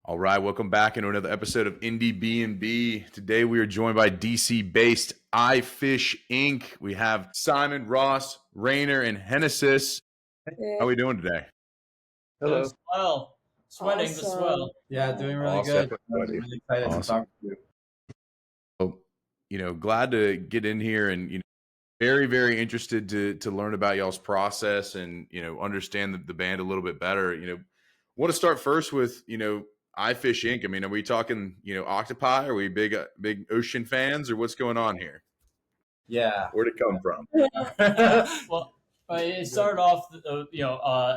All right, welcome back into another episode of Indiebnb. Today we are joined by DC-based Eyefish Ink. We have Simon, Ross, Rayner, and Hennesis. How are we doing today? Hello. Doing swell. Sweating the swell. Yeah, doing really Awesome. good. I'm really excited to talk to you. So, glad to get in here and, very, very interested to learn about y'all's process and, understand the band a little bit better. Want to start first with, Eyefish Ink. I mean, are we talking, octopi? Are we big ocean fans, or what's going on here? Yeah. Where'd it come from? Well, it started off,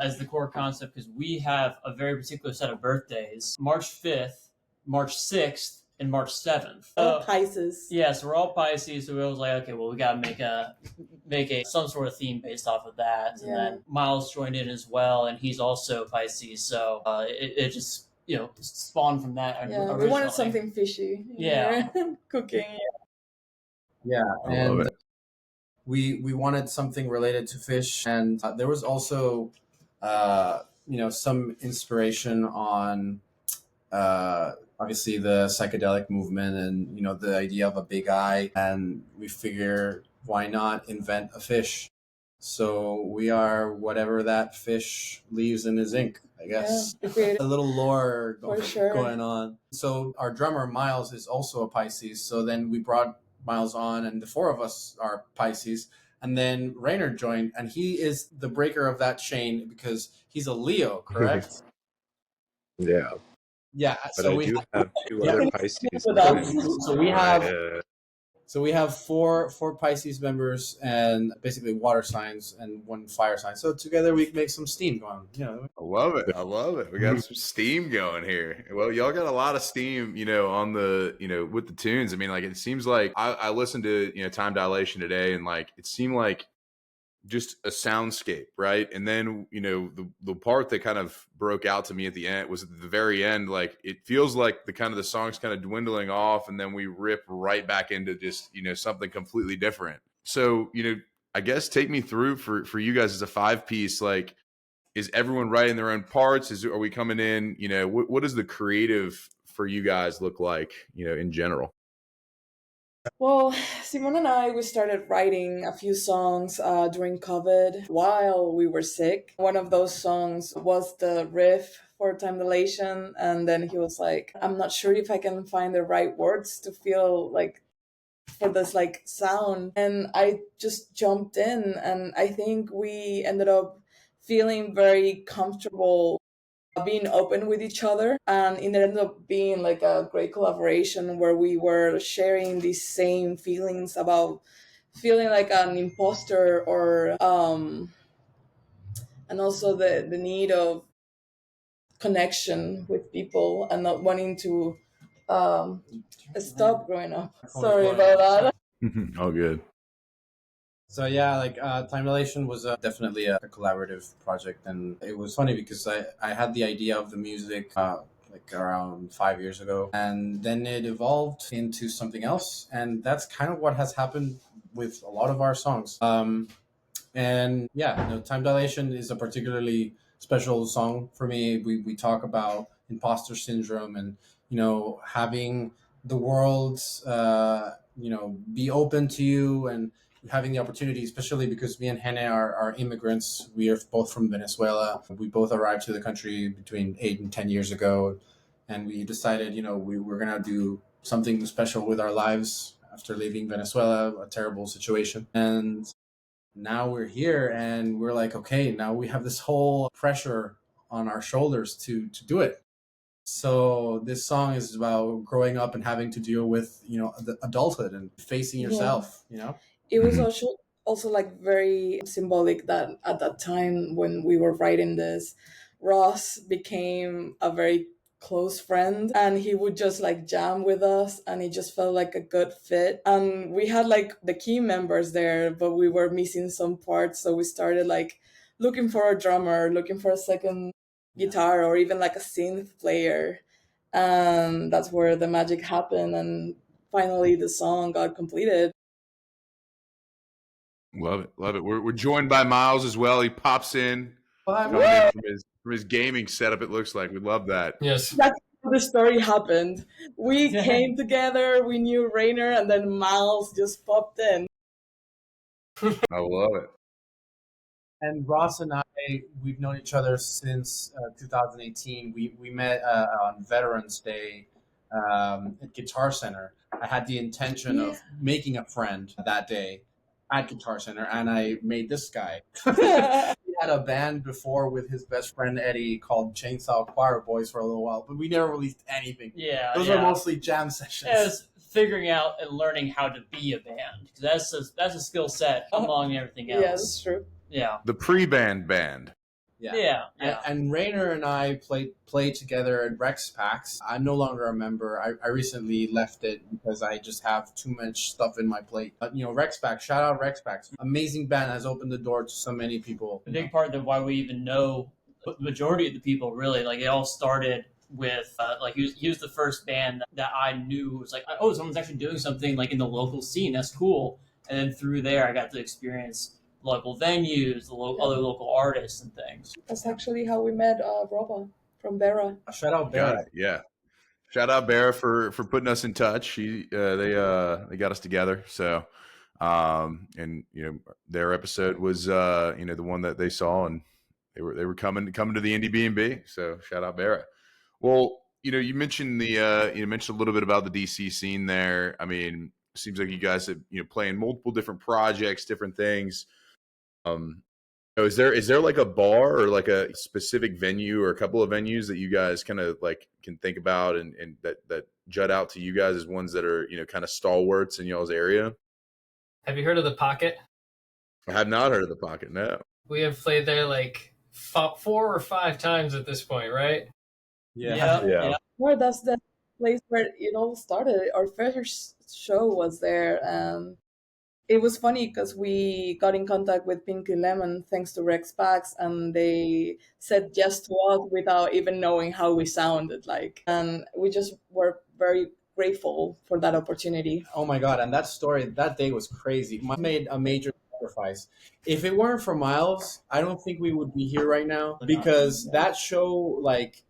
as the core concept because we have a very particular set of birthdays: March 5th, March 6th, and March 7th. All Pisces. Yeah, so we're all Pisces. So we was like, okay, well, we gotta make a some sort of theme based off of that. And then Miles joined in as well, and he's also Pisces. So it just spawned from that. Yeah, we wanted something fishy. Cooking. Yeah, and we wanted something related to fish, and there was also some inspiration on obviously the psychedelic movement and the idea of a big eye, and we figure why not invent a fish. So we are whatever that fish leaves in his ink, I guess. Yeah, a little lore going on. So our drummer Miles is also a Pisces, so then we brought Miles on, and the four of us are Pisces. And then Rayner joined, and he is the breaker of that chain because he's a Leo, correct? Yeah. Yeah. But so I we do have two other Pisces. So we have four Pisces members, and basically water signs and one fire sign. So together we make some steam going. I love it. We got some steam going here. Well, y'all got a lot of steam, on the, with the tunes. I mean, like, it seems like I listened to, Time Dilation today, and like, it seemed like just a soundscape, right? And then, the part that kind of broke out to me at the end was at the very end. Like, it feels like the song's kind of dwindling off, and then we rip right back into just, something completely different. So, I guess take me through for you guys as a 5-piece, like, is everyone writing their own parts? Are we coming in, what does the creative for you guys look like, in general? Well, Simone and I, we started writing a few songs during COVID while we were sick. One of those songs was the riff for Time Dilation, and then he was like, I'm not sure if I can find the right words to feel like for this like sound. And I just jumped in, and I think we ended up feeling very comfortable being open with each other, and it ended up being like a great collaboration where we were sharing these same feelings about feeling like an imposter, or and also the need of connection with people and not wanting to stop growing up. Sorry about that. All good. So yeah, like Time Dilation was definitely a collaborative project, and it was funny because I had the idea of the music like around 5 years ago, and then it evolved into something else, and that's kind of what has happened with a lot of our songs. And yeah, Time Dilation is a particularly special song for me. We talk about imposter syndrome and having the world be open to you, and having the opportunity, especially because me and Henne are immigrants. We are both from Venezuela. We both arrived to the country between 8 and 10 years ago. And we decided, we were going to do something special with our lives after leaving Venezuela, a terrible situation. And now we're here, and we're like, okay, now we have this whole pressure on our shoulders to do it. So this song is about growing up and having to deal with, the adulthood and facing yourself, It was also like very symbolic that at that time when we were writing this, Ross became a very close friend, and he would just like jam with us, and it just felt like a good fit. And we had like the key members there, but we were missing some parts, so we started like looking for a drummer, looking for a second guitar, or even like a synth player, and that's where the magic happened, and finally the song got completed. Love it. We're joined by Miles as well. He pops in, coming in from his gaming setup. It looks like we love that. Yes. That's the story happened. We came together, we knew Rainer, and then Miles just popped in. I love it. And Ross and I, we've known each other since 2018. We met on Veterans Day at Guitar Center. I had the intention of making a friend that day at Guitar Center, and I made this guy. He had a band before with his best friend Eddie called Chainsaw Choir Boys for a little while, but we never released anything. Yeah, Those yeah. were mostly jam sessions. Yeah, it's figuring out and learning how to be a band. 'Cause that's a skill set among everything else. Yeah, that's true. Yeah. The pre-band band. Yeah. And Rainer and I played together at Rex PAX. I'm no longer a member. I recently left it because I just have too much stuff in my plate. But Rex PAX, shout out Rex PAX. Amazing band, has opened the door to so many people. A big part of why we even know the majority of the people, really, like it all started with like he was the first band that I knew was like, oh, someone's actually doing something like in the local scene. That's cool. And then through there, I got to experience local venues, other local artists and things. That's actually how we met Roba from Bera. Shout out Got Barry. it. Yeah. Shout out Bear for putting us in touch. They got us together. So, and their episode was the one that they saw, and they were coming to the Indiebnb. So shout out Bear. Well, you mentioned you mentioned a little bit about the DC scene there. I mean, it seems like you guys have playing multiple different projects, different things. Is there like a bar or like a specific venue or a couple of venues that you guys kind of like can think about and that jut out to you guys as ones that are kind of stalwarts in y'all's area? Have you heard of the Pocket? I have not heard of the Pocket. No. We have played there like 4 or 5 times at this point, right? Yeah. Well, that's the place where it all started. Our first show was there, and it was funny because we got in contact with Pinky Lemon thanks to Rex PAX, and they said yes to us without even knowing how we sounded like. And we just were very grateful for that opportunity. Oh my God. And that day was crazy. Miles made a major sacrifice. If it weren't for Miles, I don't think we would be here right now, because that show like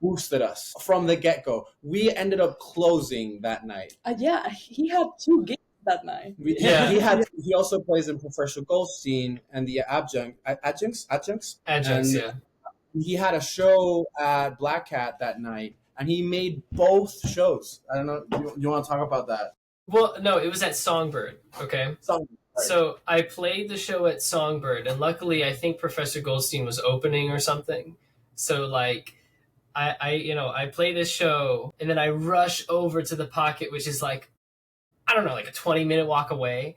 boosted us from the get-go. We ended up closing that night. Yeah, he had 2 gigs that night. He also plays in Professor Goldstein and the adjuncts. Adjuncts, And yeah. he had a show at Black Cat that night, and he made both shows. I don't know. You want to talk about that? Well, no, it was at Songbird, okay? Sorry. So I played the show at Songbird, and luckily I think Professor Goldstein was opening or something. So like I play this show, and then I rush over to the Pocket, which is like, I don't know, like a 20-minute walk away.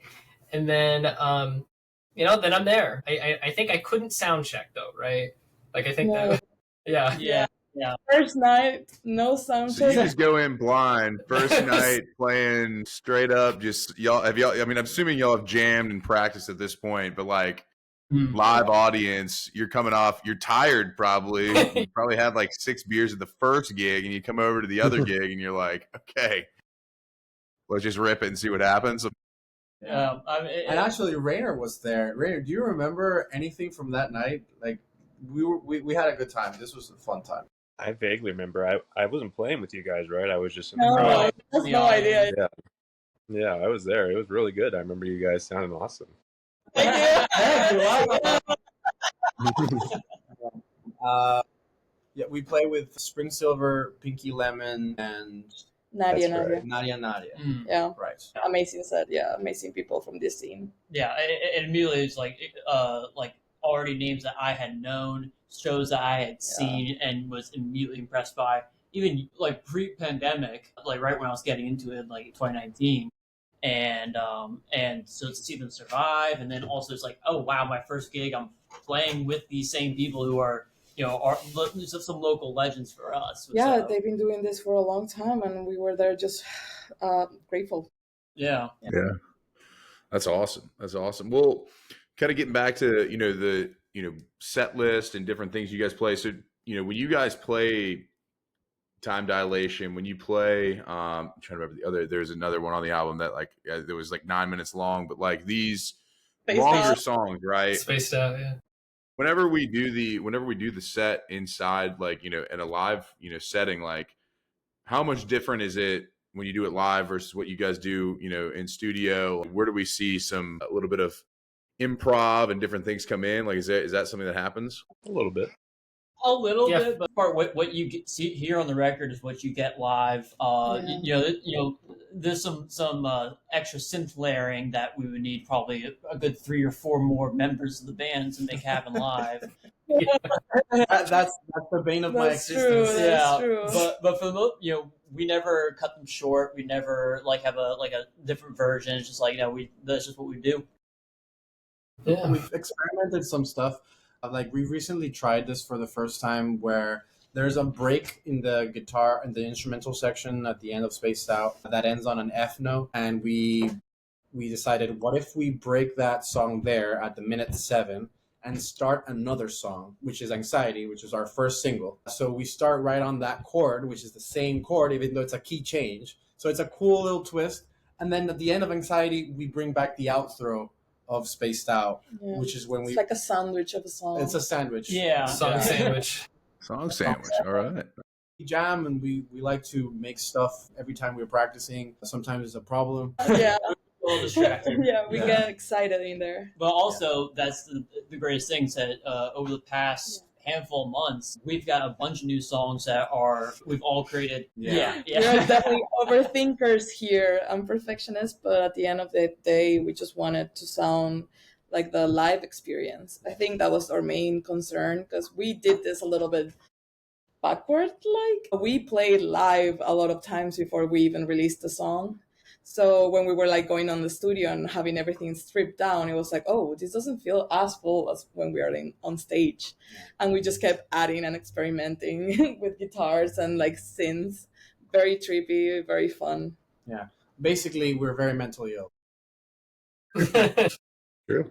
And then, then I'm there. I think I couldn't sound check though, right? Like I think that, yeah. First night, no sound So you check. just go in blind first night playing straight up. Just y'all. I mean, I'm assuming y'all have jammed and practiced at this point, but like live audience, you're coming off. You're tired probably. You probably had like 6 beers at the first gig, and you come over to the other gig, and you're like, okay, let's just rip it and see what happens. And actually, Rainer was there. Rainer, do you remember anything from that night? Like, we had a good time. This was a fun time. I vaguely remember. I wasn't playing with you guys, right? I was just in No, the crowd. that's no idea. Yeah, I was there. It was really good. I remember you guys sounding awesome. Thank Yeah, we play with Spring Silver, Pinky Lemon, and Nadia. Nadia. Yeah, Right. amazing set. Yeah, amazing people from this scene. Yeah, it immediately was like already names that I had known, shows that I had seen, and was immediately impressed by. Even like pre-pandemic, like right when I was getting into it, like 2019, and so to see them survive, and then also it's like, oh wow, my first gig, I'm playing with these same people who are some local legends for us. Yeah, they've been doing this for a long time, and we were there just grateful. Yeah. That's awesome. Well, kind of getting back to the set list and different things you guys play. So when you guys play Time Dilation, when you play I'm trying to remember there's another one on the album that like there was like 9 minutes long, but like these Spaced longer Out. songs, right? Spaced Out, yeah. whenever we do the set inside, like, in a live, setting, like, how much different is it when you do it live versus what you guys do, in studio? Where do we see a little bit of improv and different things come in? Like, is that something that happens? A little bit. A little Yeah. bit, but what you see here on the record is what you get live. There's some extra synth layering that we would need probably a good 3 or 4 more members of the band to make happen live. That's the bane of my That's existence. true. That's true. But for the most, we never cut them short. We never have a different version. It's just like that's just what we do. Yeah. We've experimented some stuff. Like we recently tried this for the first time, where there's a break in the guitar and the instrumental section at the end of Spaced Out that ends on an F note, and we decided, what if we break that song there at the minute 7 and start another song, which is Anxiety, which is our first single. So we start right on that chord, which is the same chord, even though it's a key change. So it's a cool little twist. And then at the end of Anxiety, we bring back the outro of Spaced Out, which is when it's like a sandwich of a song. It's a sandwich. Yeah. Song sandwich. Song sandwich. All right. We jam and we like to make stuff every time we're practicing. Sometimes it's a problem. Yeah. A little distracted. Yeah, we get excited in there. But also, that's the greatest thing, that over the past handful of months, we've got a bunch of new songs that we've all created. Yeah. We're definitely overthinkers here. I'm perfectionist, but at the end of the day, we just wanted to sound like the live experience. I think that was our main concern, because we did this a little bit backward. Like, we played live a lot of times before we even released the song. So when we were like going on the studio and having everything stripped down, it was like, oh, this doesn't feel as full as when we are on stage. And we just kept adding and experimenting with guitars and like synths. Very trippy, very fun. Yeah. Basically, we're very mentally ill. True.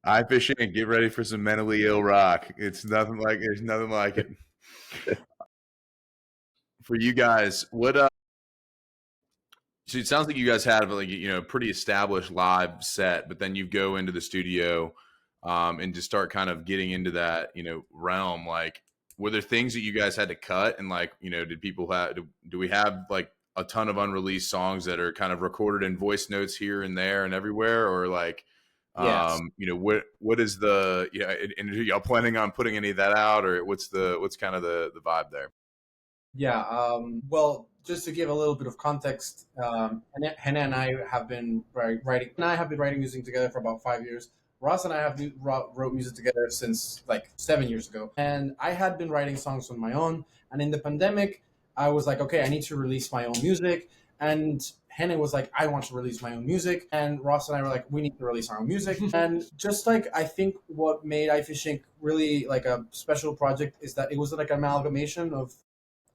Eyefish Ink, get ready for some mentally ill rock. There's nothing like it. For you guys, so it sounds like you guys had pretty established live set, but then you go into the studio and just start kind of getting into that realm. Like, were there things that you guys had to cut, and do we have like a ton of unreleased songs that are kind of recorded in voice notes here and there and everywhere, or like Yes. what is the and are y'all planning on putting any of that out, or what's kind of the vibe there? Yeah. Well, just to give a little bit of context, Hannah and I have been writing music together for about 5 years. Ross and I wrote music together since like 7 years ago. And I had been writing songs on my own. And in the pandemic, I was like, okay, I need to release my own music. And Hannah was like, I want to release my own music. And Ross and I were like, we need to release our own music. And just like, I think what made Eyefish Ink really like a special project is that it was like an amalgamation of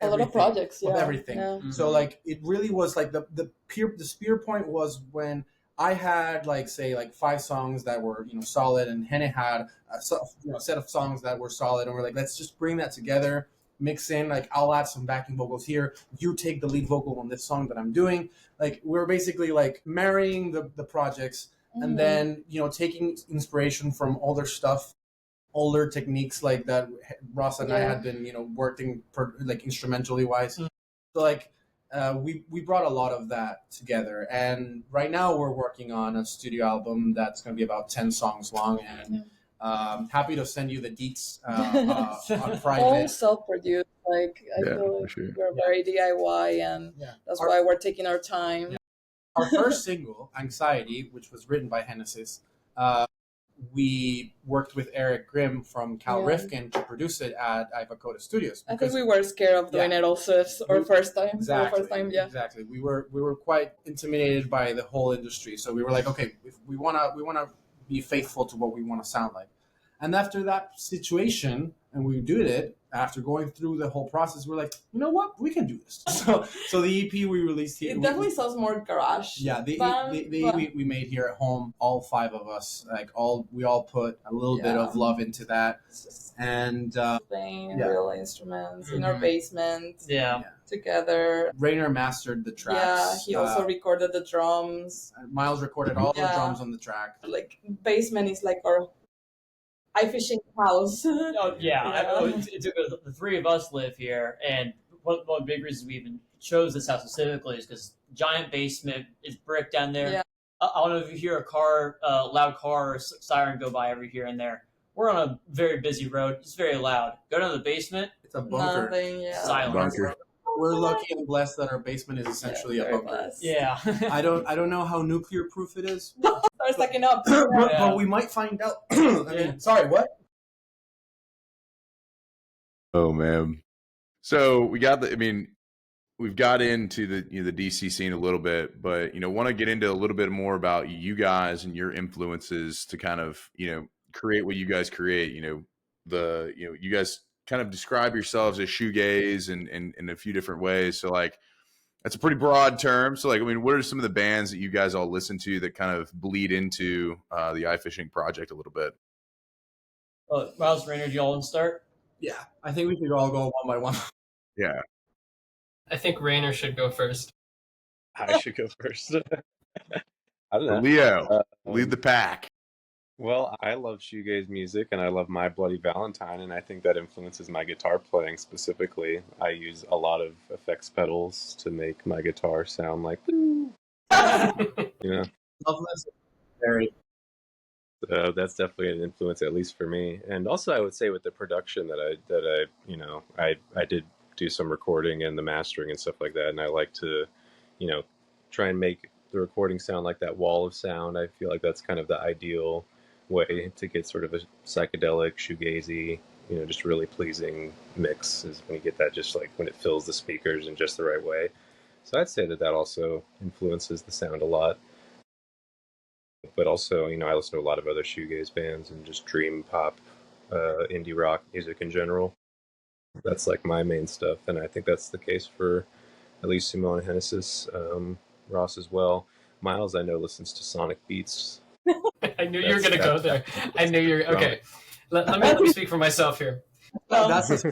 a lot of projects, of everything. Yeah. Mm-hmm. So like it really was like the spear point was when I had like say like 5 songs that were solid, and Henne had a set of songs that were solid, and we're like, let's just bring that together, mix in, like I'll add some backing vocals here, you take the lead vocal on this song that I'm doing. Like we're basically like marrying the projects, and then taking inspiration from older techniques like that Ross and I had been working like instrumentally wise. So like we brought a lot of that together, and right now we're working on a studio album that's going to be about 10 songs long, and happy to send you the deets on private. All self-produced. Like I feel like sure. we're very DIY, and that's why we're taking our time. Our first single, Anxiety, which was written by Hennessy's, we worked with Eric Grimm from Cal Rifkin to produce it at Ivacoda Studios. I think we were scared of doing it also. It's our first time. Exactly. Our first time, Exactly. We were quite intimidated by the whole industry, so we were like, okay, if we wanna be faithful to what we want to sound like. And after that situation, and we did it, after going through the whole process, we're like, you know what, we can do this. So the EP we released here, it definitely sounds more garage. Yeah, the EP we made here at home, all 5 of us, we all put a little bit of love into that, and playing real instruments in our basement. Together. Rainer mastered the tracks. Yeah, he also recorded the drums. Miles recorded all the drums on the track. Like basement is like our Eyefish Ink house. Oh yeah, Yeah. the three of us live here, and one of the big reasons we even chose this house specifically is because giant basement is brick down there. Yeah. I don't know if you hear a car, loud car or siren go by every here and there. We're on a very busy road. It's very loud. Go down to the basement. It's a bunker. Nothing. Yeah. Silence. Bunker. We're lucky and blessed that our basement is essentially a very bunker. blessed. Yeah. I don't know how nuclear proof it is, Start stacking up. but we might find out. I mean, sorry, what? Oh man. So we got we've got into the DC scene a little bit, but want to get into a little bit more about you guys and your influences to kind of create what you guys create. You guys kind of describe yourselves as shoegaze in a few different ways. So like that's a pretty broad term. So like what are some of the bands that you guys all listen to that kind of bleed into the Eyefish Ink project a little bit? Miles, Rainer, do you all want to start? Yeah, I think we should all go one by one. Yeah. I think Rainer should go first. I should go first. I don't know. Leo, lead the pack. Well, I love shoegaze music and I love My Bloody Valentine, and I think that influences my guitar playing specifically. I use a lot of effects pedals to make my guitar sound like woo. Loveless, very. So that's definitely an influence, at least for me. And also, I would say with the production I did do some recording and the mastering and stuff like that, and I like to, try and make the recording sound like that wall of sound. I feel like that's kind of the ideal way to get sort of a psychedelic, shoegazy, just really pleasing mix, is when you get that, just like when it fills the speakers in just the right way. So I'd say that also influences the sound a lot. But also, I listen to a lot of other shoegaze bands and just dream pop, indie rock music in general. That's like my main stuff, and I think that's the case for at least Simone Hennessy's, Ross as well. Miles, I know, listens to sonic beats. I knew you were going to go there. I knew you were... Okay. Let me speak for myself here. That's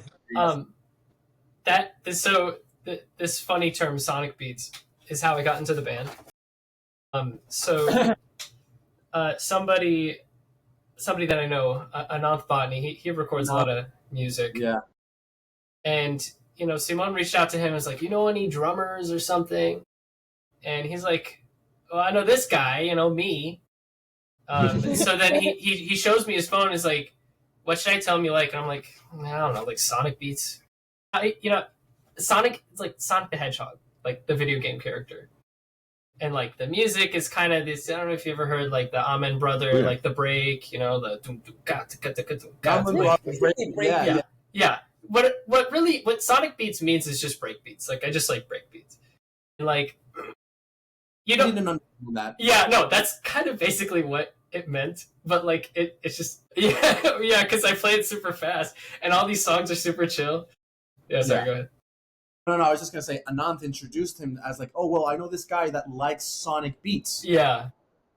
this funny term, sonic beats, is how I got into the band. Somebody that I know, Ananth Botany, he records a lot of music. Yeah. And, Simone reached out to him and was like, any drummers or something? And he's like, well, I know this guy, me. So then he shows me his phone and is like, what should I tell him you like? And I'm like, I don't know, like Sonic beats. Sonic, it's like Sonic the Hedgehog, like the video game character. And like the music is kind of this, I don't know if you ever heard like the Amen Brother, like the break, the yeah. What Sonic beats means is just break beats. Like I just like break beats. And like you don't even understand that. Yeah, no, that's kind of basically what it meant. But like it's just yeah, because I play it super fast and all these songs are super chill. Yeah, sorry, go ahead. No, I was just gonna say Ananth introduced him as like, oh well, I know this guy that likes sonic beats. Yeah.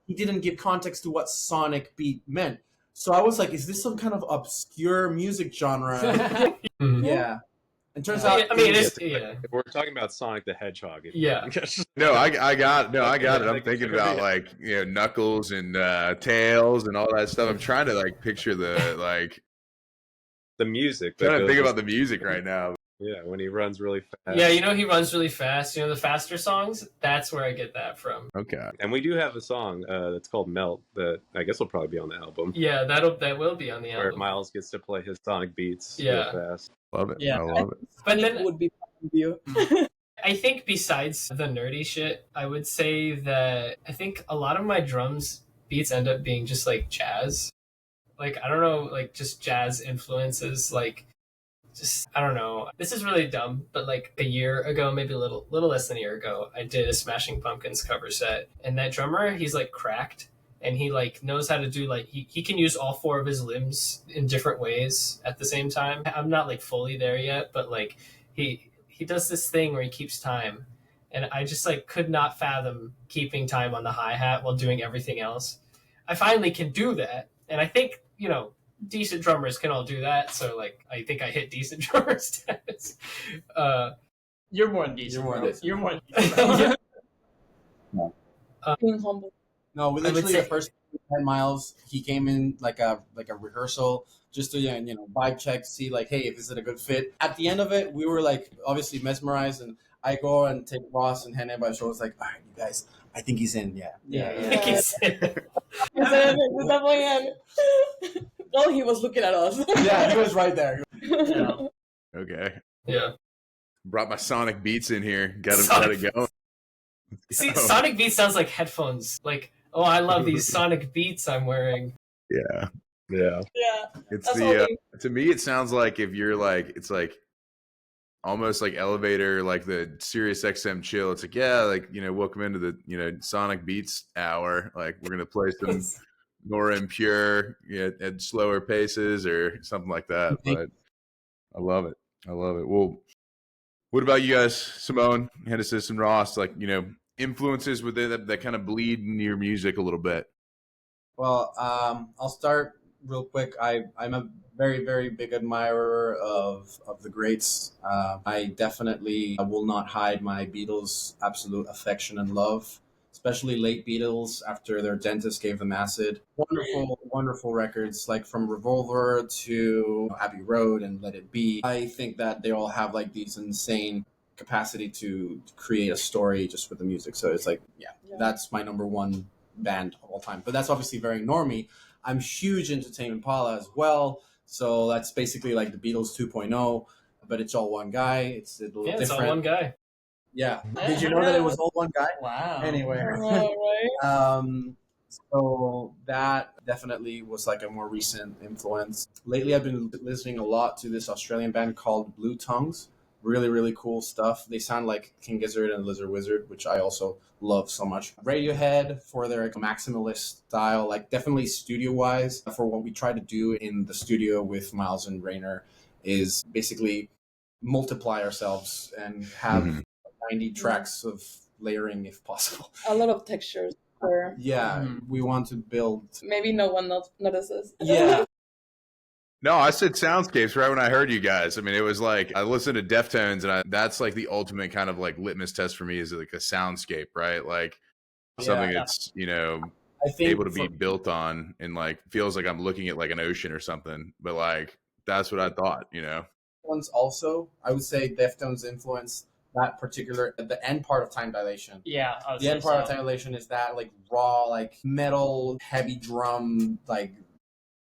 He didn't give context to what sonic beat meant. So I was like, is this some kind of obscure music genre? Yeah. And turns out, if we're talking about Sonic the Hedgehog. Yeah. I got it. I'm thinking about like Knuckles and Tails and all that stuff. I'm trying to like picture the music. Trying to think about the music right now. Yeah, when he runs really fast. Yeah, he runs really fast. The faster songs, that's where I get that from. Okay. And we do have a song that's called Melt that I guess will probably be on the album. Yeah, that will be on the album. Where Miles gets to play his sonic beats real fast. Love it. Yeah. I love it. But then would be you. I think besides the nerdy shit, I would say that I think a lot of my drums beats end up being just like jazz. Like, I don't know, like just jazz influences, like just, I don't know. This is really dumb, but like a year ago, maybe a little less than a year ago, I did a Smashing Pumpkins cover set. And that drummer, he's like cracked. And he like knows how to do like, he can use all four of his limbs in different ways at the same time. I'm not like fully there yet, but like he does this thing where he keeps time. And I just like could not fathom keeping time on the hi-hat while doing everything else. I finally can do that. And I think, decent drummers can all do that. So like, I think I hit decent drummer status. You're more than decent. You're more than decent. Being humble. No, we literally the first thing met Miles. He came in like a rehearsal just to vibe check, see like, hey, if is it a good fit. At the end of it, we were like obviously mesmerized, and I go and take Ross and Hannah by the shoulders, like, all right, you guys, I think he's in. Yeah. He's definitely in. Well, he was looking at us. Yeah, he was right there. Yeah. Okay. Yeah. Brought my Sonic Beats in here. Got Sonic- it going. See, Oh. Sonic Beats sounds like headphones. Like, oh, I love these Sonic Beats I'm wearing. Yeah. Yeah. Yeah. It's That's the all we- to me it sounds like if you're like it's like almost like Elevator, like the Sirius XM chill. It's like, yeah, like, welcome into the, Sonic Beats hour. Like we're gonna play some more impure, at slower paces or something like that. But I love it. I love it. Well, what about you guys, Simone, Henderson, and Ross? Like, influences within that kind of bleed in your music a little bit. Well, I'll start real quick. I'm a very, very big admirer of the greats. I definitely will not hide my Beatles' absolute affection and love, especially late Beatles after their dentist gave them acid. Wonderful, wonderful records, like from Revolver to Abbey Road and Let It Be. I think that they all have like these insane capacity to create a story just with the music. So it's like, yeah. That's my number one band of all time. But that's obviously very normie. I'm huge into Tame Impala as well. So that's basically like the Beatles 2.0, but it's all one guy. It's a little Yeah, different. it's all one guy. Yeah. Did you know that it was all one guy? Wow. Anyway. Right? So that definitely was like a more recent influence. Lately, I've been listening a lot to this Australian band called Blue Tongues. Really, really cool stuff. They sound like King Gizzard and Lizard Wizard, which I also love so much. Radiohead for their maximalist style, like definitely studio-wise. For what we try to do in the studio with Miles and Raynor is basically multiply ourselves and have 90 tracks of layering if possible. A lot of textures. Or Yeah, we want to build. maybe no one notices. Yeah. No, I said soundscapes right when I heard you guys. I mean, it was like I listened to Deftones, and that's like the ultimate kind of like litmus test for me is like a soundscape, right? Like something that's I think able to be built on, and like feels like I'm looking at like an ocean or something. But like that's what I thought. ones also, I would say Deftones influence that particular the end part of Time Dilation. Yeah, I would The say end part of so. Time Dilation is that like raw, like metal, heavy drum, like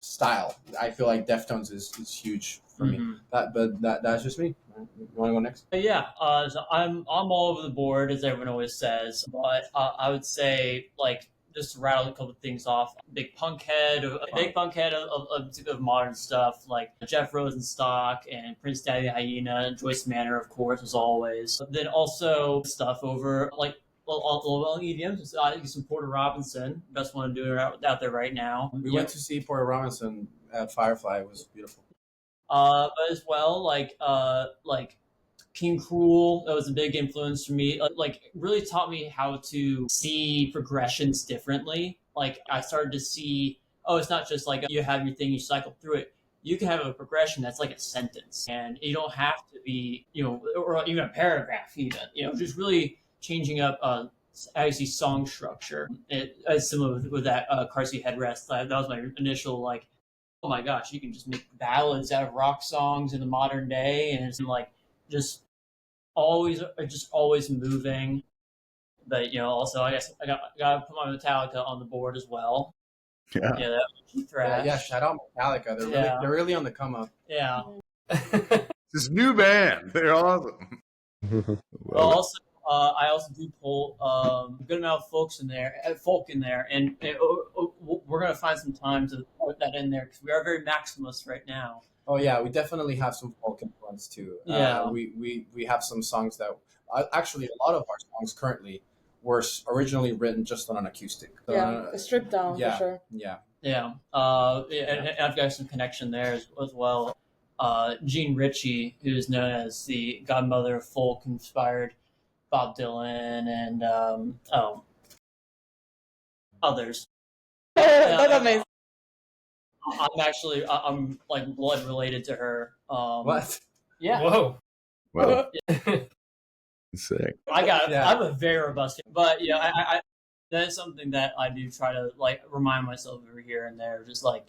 style. I feel like Deftones is huge for me. That's just me. You want to go next? Yeah, so I'm all over the board, as everyone always says, but I would say, like, just to rattle a couple of things off, big punk head of modern stuff, like Jeff Rosenstock and Prince Daddy Hyena and Joyce Manor, of course, as always. But then also stuff over, like, well, EDM, some Porter Robinson, best one doing out there right now. We went to see Porter Robinson at Firefly. It was beautiful. But as well, like King Cruel, that was a big influence for me. Like, really taught me how to see progressions differently. Like, I started to see, it's not just like you have your thing, you cycle through it. You can have a progression that's like a sentence, and you don't have to be, or even a paragraph, even, just really changing up how you see song structure. It's similar with that car seat headrest. That was my initial, like, oh my gosh, you can just make ballads out of rock songs in the modern day, and it's like just always moving. But also, I guess I got to put my Metallica on the board as well. Yeah, that was thrash. Yeah, shout out Metallica. They're really on the come up. Yeah. This new band, they're awesome. Well, also, I also do pull a good amount of folk in there, and we're gonna find some time to put that in there because we are very maximalist right now. Oh yeah, we definitely have some folk influence too. Yeah. We have some songs that actually a lot of our songs currently were originally written just on an acoustic. So, stripped down yeah, for sure. yeah. Yeah. And I've got some connection there as well. Gene Ritchie, who's known as the godmother of folk-inspired Bob Dylan and others. That's amazing. I'm like blood related to her. What? Yeah. Whoa. Well, sick. I got. Yeah. I'm a very robust, but I that is something that I do try to like remind myself every here and there. Just like,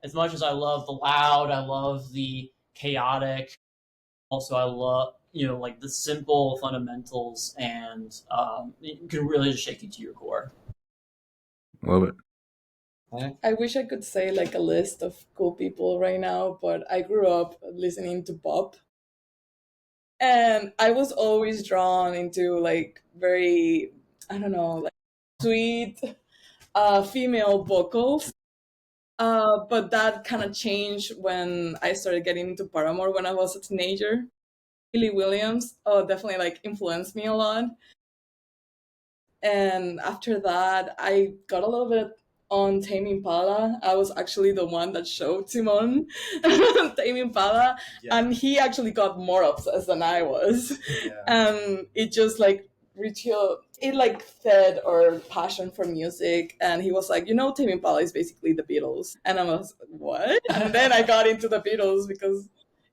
as much as I love the loud, I love the chaotic. Also, I love like the simple fundamentals, and it can really just shake you to your core. Love it. I wish I could say like a list of cool people right now, but I grew up listening to pop. And I was always drawn into like very, I don't know, like sweet female vocals. But that kind of changed when I started getting into Paramore when I was a teenager. Billy Williams, definitely like influenced me a lot. And after that, I got a little bit on Tame Impala. I was actually the one that showed Timon Tame Impala, and he actually got more obsessed than I was. And it just like it like fed our passion for music. And he was like, Tame Impala is basically the Beatles. And I was, what? And then I got into the Beatles because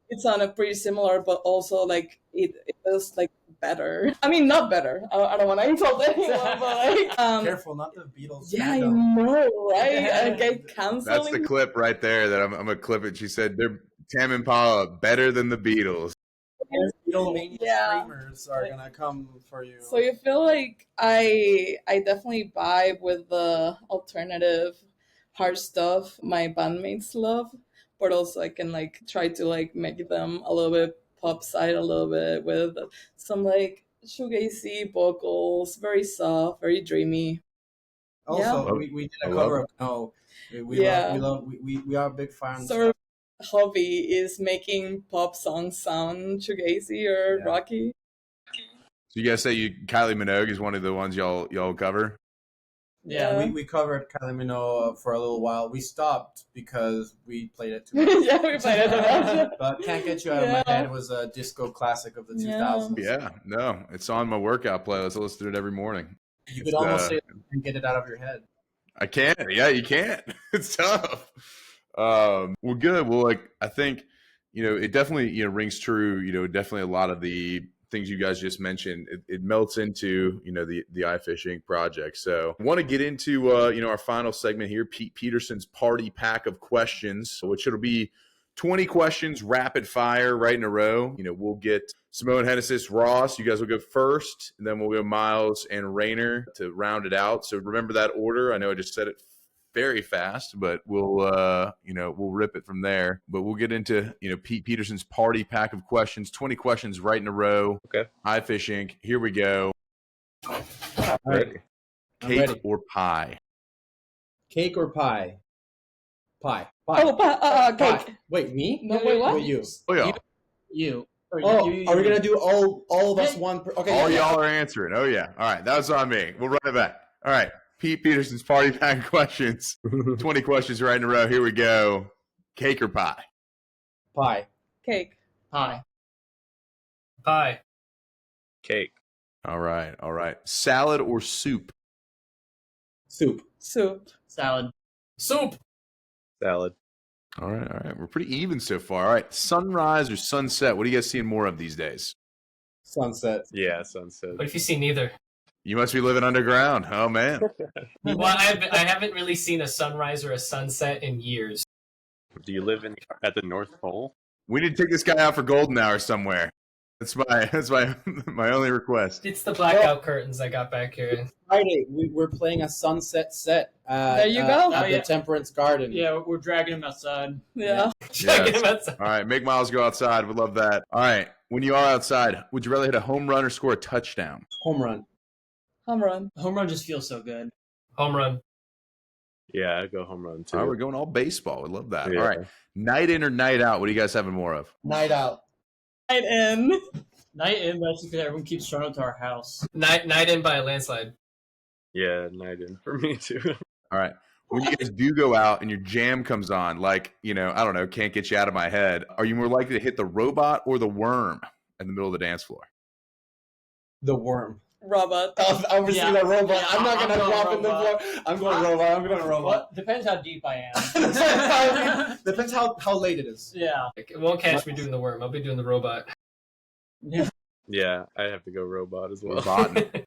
it sounded pretty similar, but also like it was like better. I mean, not better. I don't want to insult anyone, but like, careful, not the Beatles. Yeah, I know, right? I get canceled. That's the clip right there that I'm gonna clip it. She said they're Tame Impala better than the Beatles. Beatlemania screamers are gonna come for you. So you feel like I definitely vibe with the alternative hard stuff my bandmates love, but also I can like try to like make them a little bit pop side a little bit with some like shoegaze vocals, very soft, very dreamy. Also, we did a cover of No. We are big fans. So our hobby is making pop songs sound shoegazy or rocky. So you guys say Kylie Minogue is one of the ones y'all cover? Yeah, we covered Kylie Minogue for a little while. We stopped because we played it too much. Yeah, we played it too much. But Can't Get You Out of My Head was a disco classic of the 2000s. Yeah, no, it's on my workout playlist. I listen to it every morning. You could almost say and get it out of your head. I can't. Yeah, you can't. It's tough. Well, good. Well, like I think it definitely rings true. Definitely a lot of the things you guys just mentioned. It melts into the Eyefish Ink project. So I want to get into our final segment here, Pete Peterson's party pack of questions, which it'll be 20 questions rapid fire right in a row. We'll get Simone, Hennessis, Ross. You guys will go first, and then we'll go Miles and Rayner to round it out. So remember that order. I know I just said it very fast, but we'll rip it from there. But we'll get into Pete Peterson's party pack of questions, 20 questions right in a row. Okay. Eyefish Ink. Here we go. Ready. Cake or pie? Cake or pie? Pie. Oh, cake. Pie. Wait, me? No, wait, what? Wait, you. Oh, yeah. You. Are we gonna do all of us one? Okay. All y'all are answering. Oh yeah. All right. That was on me. We'll run it back. All right. Pete Peterson's party pack questions. 20 questions right in a row. Here we go. Cake or pie? Pie. Cake. Pie. Pie. Cake. All right. Salad or soup? Soup. Salad. Soup. Salad. All right. We're pretty even so far. All right. Sunrise or sunset? What are you guys seeing more of these days? Sunset. Yeah, sunset. What if you see neither? You must be living underground. Oh, man. Well, I haven't really seen a sunrise or a sunset in years. Do you live at the North Pole? We need to take this guy out for golden hour somewhere. That's my only request. It's the blackout curtains I got back here. Friday, we're playing a sunset set. There you go. At the Temperance Garden. Yeah, we're dragging him outside. Yeah. Yes. All right, make Miles go outside. We'd love that. All right, when you are outside, would you rather hit a home run or score a touchdown? Home run. Home run. Home run just feels so good. Home run. Yeah, I'd go home run too. All right, we're going all baseball. We love that. Yeah. All right, night in or night out? What are you guys having more of? Night out. Night in. Night in, that's because everyone keeps showing up to our house. Night in by a landslide. Yeah, night in for me too. All right. When you guys do go out and your jam comes on, like, I don't know, Can't Get You Out of My Head, are you more likely to hit the robot or the worm in the middle of the dance floor? The worm. Robot. Obviously the robot. Yeah, I'm not going to going drop in the robot. floor. I'm going robot. Well, depends how deep I am. Depends how late it is. Yeah. It won't catch me doing the worm. I'll be doing the robot. Yeah, I have to go robot as well. Robot.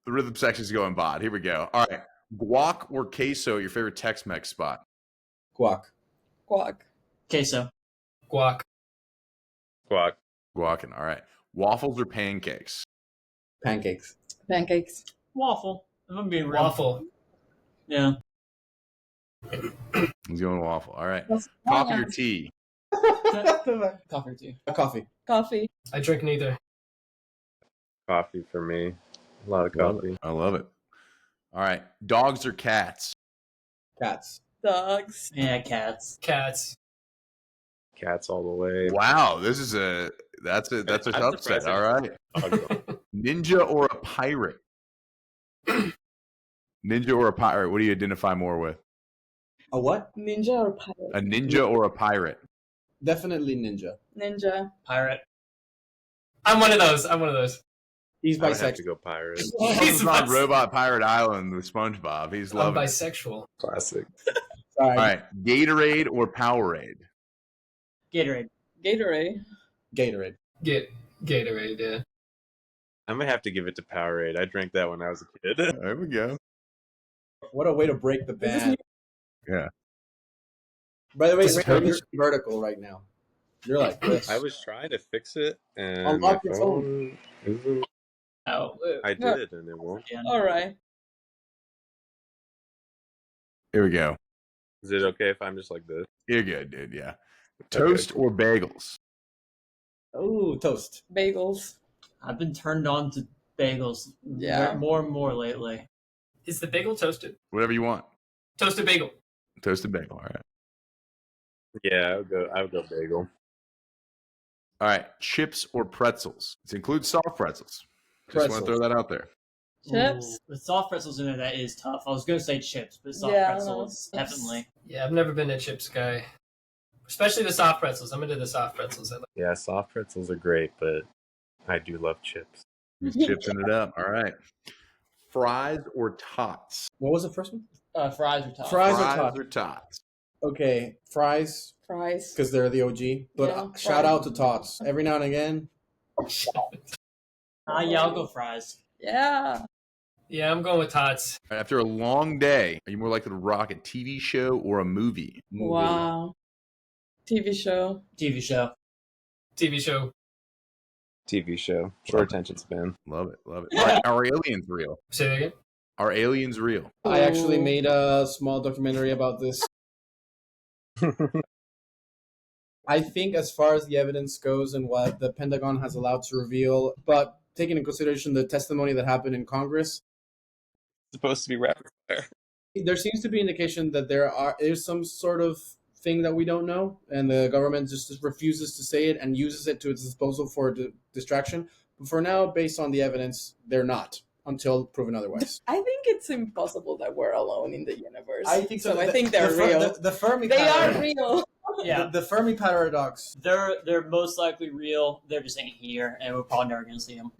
The rhythm section's going bod. Here we go. All right. Guac or queso, your favorite Tex-Mex spot? Guac. Guac. Queso. Guac. Guac. Guacin. All right. Waffles or pancakes? Pancakes. Pancakes. Waffle. If I'm being real. Waffle. Yeah. He's going waffle. All right. That's Coffee or fine. tea? Coffee or tea. Coffee. Coffee. I drink neither. Coffee for me. A lot of coffee. I love it. All right. Dogs or cats? Cats. Dogs. Yeah, cats. Cats. Cats all the way. Wow, this is that's a I'm subset. surprised All right. Ninja or a pirate? Ninja or a pirate? What do you identify more with? A what? Ninja or pirate? A ninja or a pirate? Definitely ninja. Ninja. Pirate. I'm one of those. He's I would have bisexual. to go pirate. He's on Robot Pirate Island with SpongeBob. He's I'm loving it. bisexual. Classic. Sorry. All right. Gatorade or Powerade? Gatorade. Gatorade. Gatorade. Gatorade, yeah. I'm gonna have to give it to Powerade. I drank that when I was a kid. There we go. What a way to break the This is ban. Yeah. By the way, This is Raymond, toast. you're vertical right now. You're like this. I was trying to fix it, and Unlock my your phone isn't. Oh. I did, and it won't. Yeah. All right. Here we go. Is it okay if I'm just like this? You're good, dude. Yeah. Toast cool. or bagels? Oh, toast. Bagels. I've been turned on to bagels Yeah. more and more lately. Is the bagel toasted? Whatever you want. Toasted bagel. Toasted bagel. All right. Yeah, I would go bagel. All right. Chips or pretzels? This includes soft pretzels. Just want to Pretzels. throw that out there. Chips. Ooh, with soft pretzels in there, that is tough. I was going to say chips, but soft Yeah, pretzels, no, chips. definitely. Yeah, I've never been a chips guy. Especially the soft pretzels. I'm into the soft pretzels. I like Yeah, soft pretzels are great, but I do love chips. He's chipsing it up. All right. Fries or tots? What was the first one? Fries or tops. Fries. or Fries tots? or tots? Okay, fries Fries. because they're the OG. But Yeah, shout fries. out to tots. Every now and again. Yeah, I'll go fries. Yeah. Yeah, I'm going with tots. After a long day, are you more likely to rock a TV show or a movie? Wow. TV show. TV show. TV show. TV show. Short attention span. Love it. Love it. All right. Are aliens real? Say that again? Are aliens real? I actually Ooh. made a small documentary about this. I think as far as the evidence goes and what the Pentagon has allowed to reveal, but taking into consideration the testimony that happened in Congress, Supposed to be rapid fire. there seems to be indication that there's some sort of thing that we don't know, and the government just refuses to say it and uses it to its disposal for distraction. But for now, based on the evidence, they're not until proven otherwise. I think it's impossible that we're alone in the universe. I think so. I think they're real. The Fermi They are paradox. real. Yeah, The Fermi paradox. they're most likely real. They're just ain't here, and we're probably never going to see them.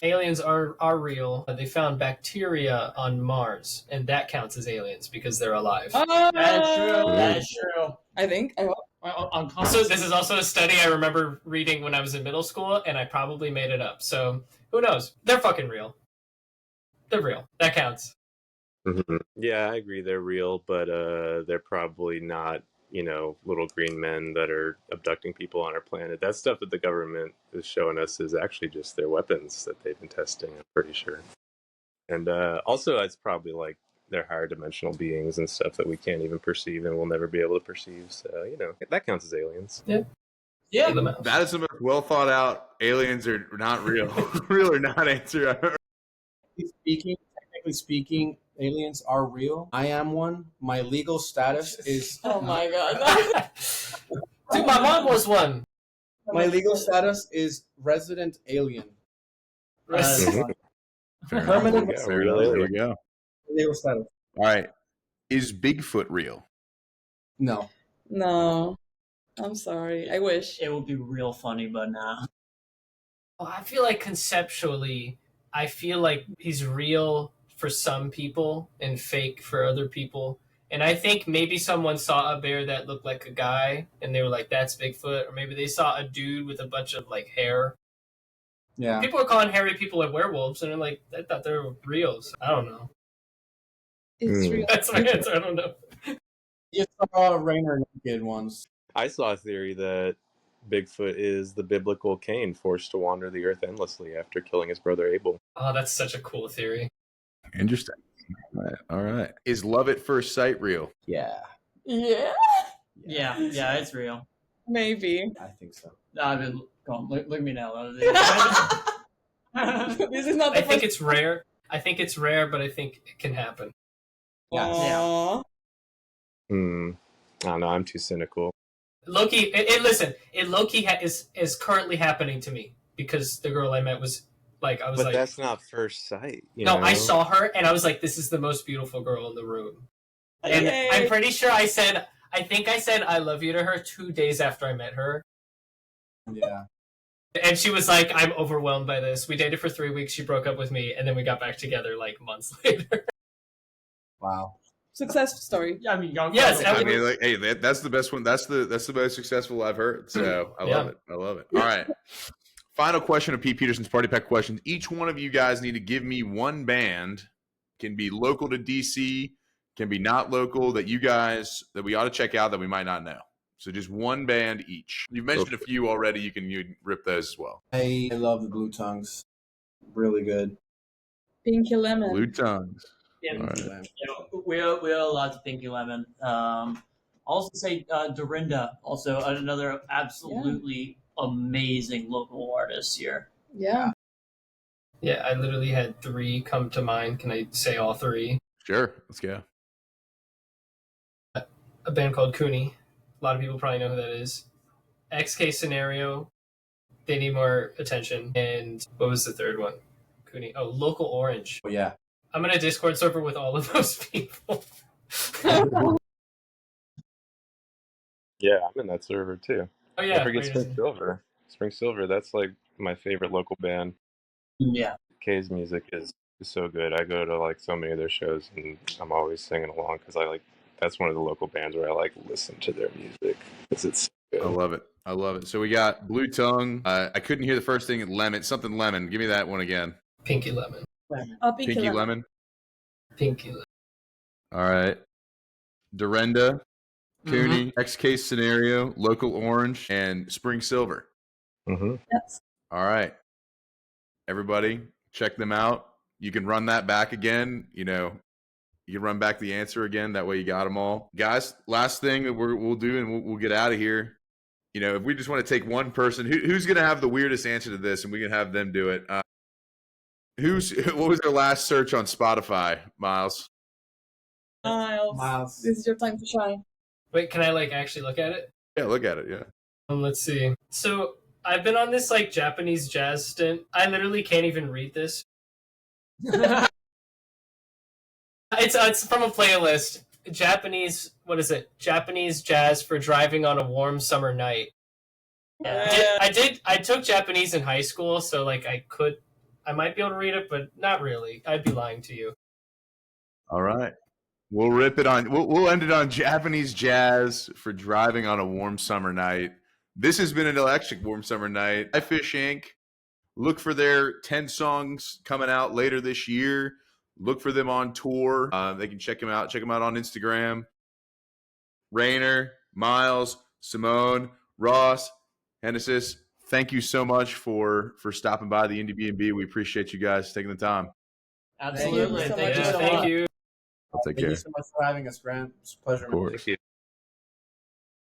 Aliens are real. They found bacteria on Mars, and that counts as aliens because they're alive. That's true. That is true. I think. I hope. On Also, this is also a study I remember reading when I was in middle school, and I probably made it up. So, who knows? They're fucking real. They're real. That counts. Yeah, I agree. They're real, but they're probably not, little green men that are abducting people on our planet. That stuff that the government is showing us is actually just their weapons that they've been testing, I'm pretty sure. And also, it's probably like they're higher dimensional beings and stuff that we can't even perceive and we'll never be able to perceive. So, that counts as aliens. Yeah. That is the most well thought out aliens are not real. Real or not answer. Technically speaking, aliens are real. I am one. My legal status is Oh my god. Dude, my mom was one. my legal status is resident alien. Permanent Yeah, real There alien. we go. legal status. All right. Is Bigfoot real? No. No. I'm sorry. I wish. It would be real funny, but nah. Well, I feel like conceptually, I feel like he's real for some people and fake for other people. And I think maybe someone saw a bear that looked like a guy and they were like, that's Bigfoot. Or maybe they saw a dude with a bunch of like hair. Yeah. People are calling hairy people like werewolves, and I'm like, I thought they were real. So I don't know. It's real. That's my answer. I don't know. You saw Rainer naked once. I saw a theory that Bigfoot is the biblical Cain forced to wander the earth endlessly after killing his brother Abel. Oh, that's such a cool theory. Interesting. All right. Is love at first sight real? Yeah. Yeah, Yeah, it's real. maybe. I think so. I mean, go on, look at me now. This is not the I think first. it's rare. I think it's rare, but I think it can happen. Yes. Aw. I don't know. I'm too cynical. Loki, listen, it Loki is currently happening to me because the girl I met was like, I was But like, that's not first sight. You no, know? I saw her and I was like, this is the most beautiful girl in the room. And Yay. I'm pretty sure I think I said I love you to her 2 days after I met her. Yeah. And she was like, I'm overwhelmed by this. We dated for 3 weeks. She broke up with me. And then we got back together like months later. Wow. Success story. Yeah, I mean, young. Yes, I mean, like, hey, that's the best one. That's the most successful I've heard. So I love it. I love it. All right. Final question of Pete Peterson's Party Pack questions. Each one of you guys need to give me one band. Can be local to DC, can be not local, that we ought to check out that we might not know. So just one band each. You've mentioned a few already. You can rip those as well. I love the Blue Tongues. Really good. Pinky Lemon. Blue Tongues. Yeah, All right. we're allowed to Pinky Lemon. Also say Dorinda, also another absolutely amazing local artist here. Yeah. Yeah, I literally had 3 come to mind. Can I say all 3? Sure. Let's go. A band called Cooney. A lot of people probably know who that is. XK Scenario. They need more attention. And what was the third one? Cooney. Oh, Local Orange. Oh, yeah. I'm in a Discord server with all of those people. Yeah, I'm in that server too. Oh yeah. Don't forget Spring Silver. Spring Silver, that's like my favorite local band. Yeah. K's music is so good. I go to like so many of their shows and I'm always singing along because that's one of the local bands where I like listen to their music because it's so good. I love it. I love it. So we got Blue Tongue. I couldn't hear the first thing. Lemon. Something lemon. Give me that one again. Pinky Lemon. Pinky Pinky Lemon. Lemon. Pinky Lemon. All right. Dorinda, Cooney, X-Case Scenario, Local Orange, and Spring Silver. Mm-hmm. Yes. All right. Everybody, check them out. You can run that back again. You can run back the answer again. That way you got them all. Guys, last thing that we'll do, and we'll get out of here. If we just want to take one person, who's going to have the weirdest answer to this, and we can have them do it. What was their last search on Spotify, Miles? Miles. This is your time to shine. Wait, can I actually look at it? Yeah, look at it. Yeah. Let's see. So I've been on this Japanese jazz stint. I literally can't even read this. It's from a playlist. Japanese, what is it? Japanese jazz for driving on a warm summer night. I took Japanese in high school, so I might be able to read it, but not really. I'd be lying to you. All right. We'll rip it on. We'll end it on Japanese jazz for driving on a warm summer night. This has been an electric warm summer night. Eyefish Ink. Look for their 10 songs coming out later this year. Look for them on tour. They can check them out. Check them out on Instagram. Rainer, Miles, Simone, Ross, Hennessis, thank you so much for stopping by the Indiebnb. We appreciate you guys taking the time. Absolutely. Thank you so much. Thank you. I'll take Thank care. you so much for having us, Grant. It's a pleasure. Of course. Thank you.